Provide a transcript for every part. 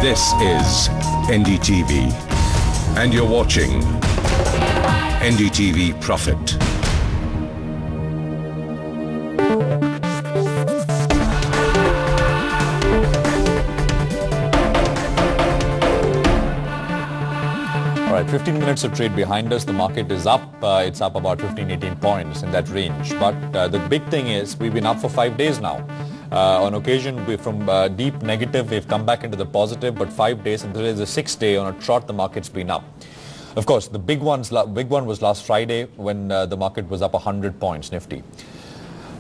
This is NDTV, and you're watching NDTV Profit. All right, 15 minutes of trade behind us. The market is up. It's up about 15-18 points in that range. But the big thing is we've been up for 5 days now. On occasion, from deep negative, we've come back into the positive, but 5 days, and today is the 6th day on a trot, the market's been up. Of course, the big one was last Friday when the market was up 100 points, Nifty.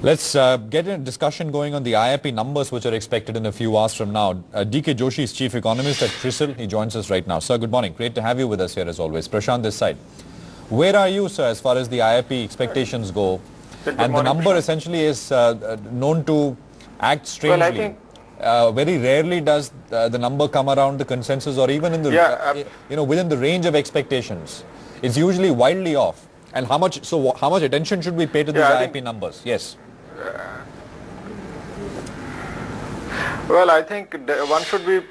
Let's get a discussion going on the IIP numbers, which are expected in a few hours from now. D.K. Joshi is Chief Economist at CRISIL. He joins us right now. Sir, good morning. Great to have you with us here as always. Prashant this side. Where are you, sir, as far as the IIP expectations go? And the number essentially is known to act strangely. Well, I think very rarely does the number come around the consensus or even in the within the range of expectations. It's usually wildly off. And how much attention should we pay to these IIP numbers? Yes. Well, I think one should be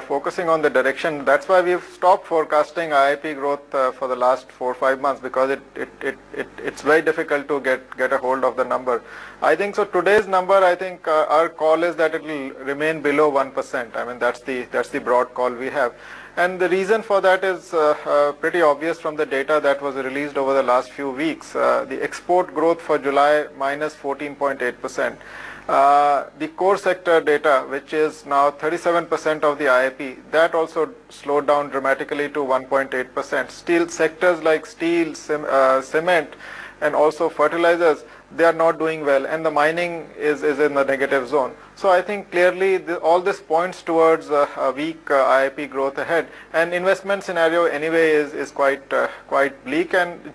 focusing on the direction. That's why we've stopped forecasting IIP growth for the last 4 or 5 months, because it's very difficult to get a hold of the number. I think so. Today's number, I think our call is that it will remain below 1%. I mean, that's the broad call we have. And the reason for that is pretty obvious from the data that was released over the last few weeks. The export growth for July minus 14.8%. The core sector data, which is now 37% of the IIP, that also slowed down dramatically to 1.8%. Still, sectors like steel, cement, and also fertilizers, they are not doing well, and the mining is in the negative zone. So I think clearly all this points towards a weak IIP growth ahead, and investment scenario anyway is quite bleak. And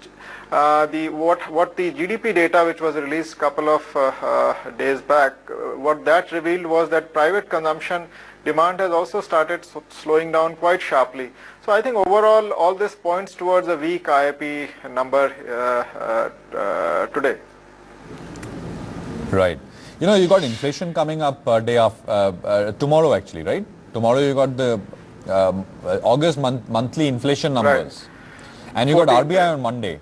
what the GDP data, which was released a couple of days back, what that revealed was that private consumption demand has also started slowing down quite sharply. So I think overall all this points towards a weak IIP number today. Right. You know, you got inflation coming up day after tomorrow, actually, right? Tomorrow you got the August monthly inflation numbers, right. And you got RBI on Monday.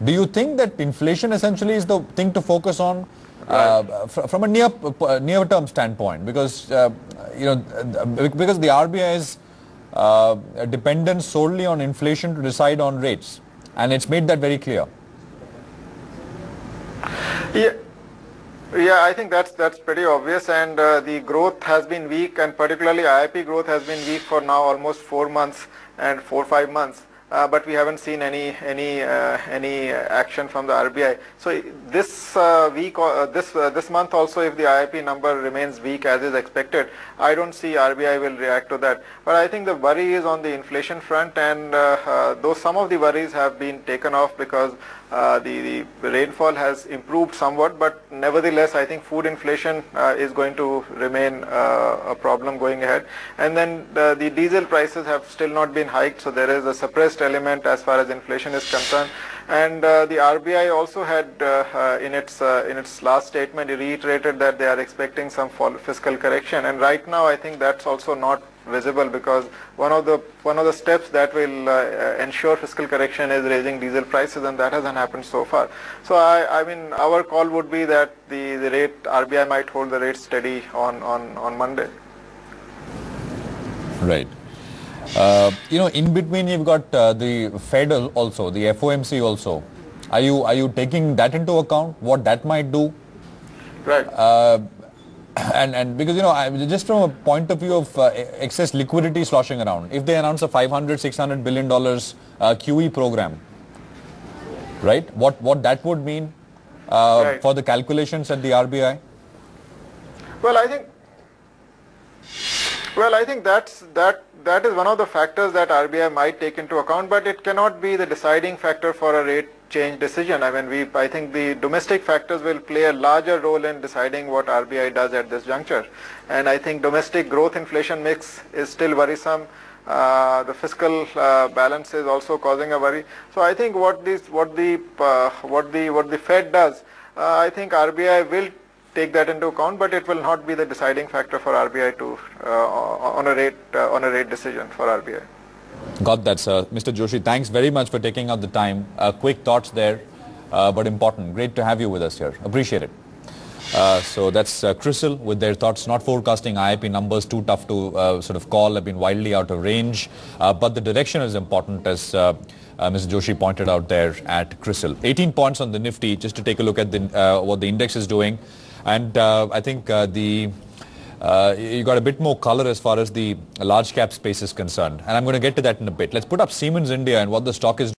Do you think that inflation essentially is the thing to focus on from a near-term standpoint? Because because the RBI is dependent solely on inflation to decide on rates, and it's made that very clear. Yeah, I think that's pretty obvious, and the growth has been weak, and particularly IIP growth has been weak for now almost 4 months and 4 or 5 months. But we haven't seen any action from the RBI. So this week, this month also, if the IIP number remains weak as is expected, I don't see RBI will react to that. But I think the worry is on the inflation front, and though some of the worries have been taken off because the rainfall has improved somewhat, but nevertheless I think food inflation is going to remain a problem going ahead. And then the diesel prices have still not been hiked, so there is a suppressed element as far as inflation is concerned. And the RBI also had in its last statement reiterated that they are expecting some fiscal correction, and right now I think that's also not visible, because one of the steps that will ensure fiscal correction is raising diesel prices, and that hasn't happened so far. So I mean, our call would be that the rate RBI might hold the rate steady on Monday. Right. In between you've got the Fed also, the FOMC also. Are you taking that into account, what that might do? Right. And because just from a point of view of excess liquidity sloshing around, if they announce a $500-600 billion QE program, right? What that would mean right. for the calculations at the RBI? Well, I think that is one of the factors that RBI might take into account, but it cannot be the deciding factor for a rate change decision. I mean, I think the domestic factors will play a larger role in deciding what RBI does at this juncture. And I think domestic growth inflation mix is still worrisome. The fiscal balance is also causing a worry. So I think what the Fed does, I think RBI will take that into account, but it will not be the deciding factor for RBI to on a rate decision for RBI. Got that, sir. Mr. Joshi, thanks very much for taking out the time. Quick thoughts there, but important. Great to have you with us here. Appreciate it. So that's CRISIL with their thoughts. Not forecasting IIP numbers, too tough to sort of call, have been wildly out of range. But the direction is important, as Mr. Joshi pointed out there at CRISIL. 18 points on the Nifty, just to take a look at what the index is doing. And I think you got a bit more color as far as the large cap space is concerned. And I'm going to get to that in a bit. Let's put up Siemens India and what the stock is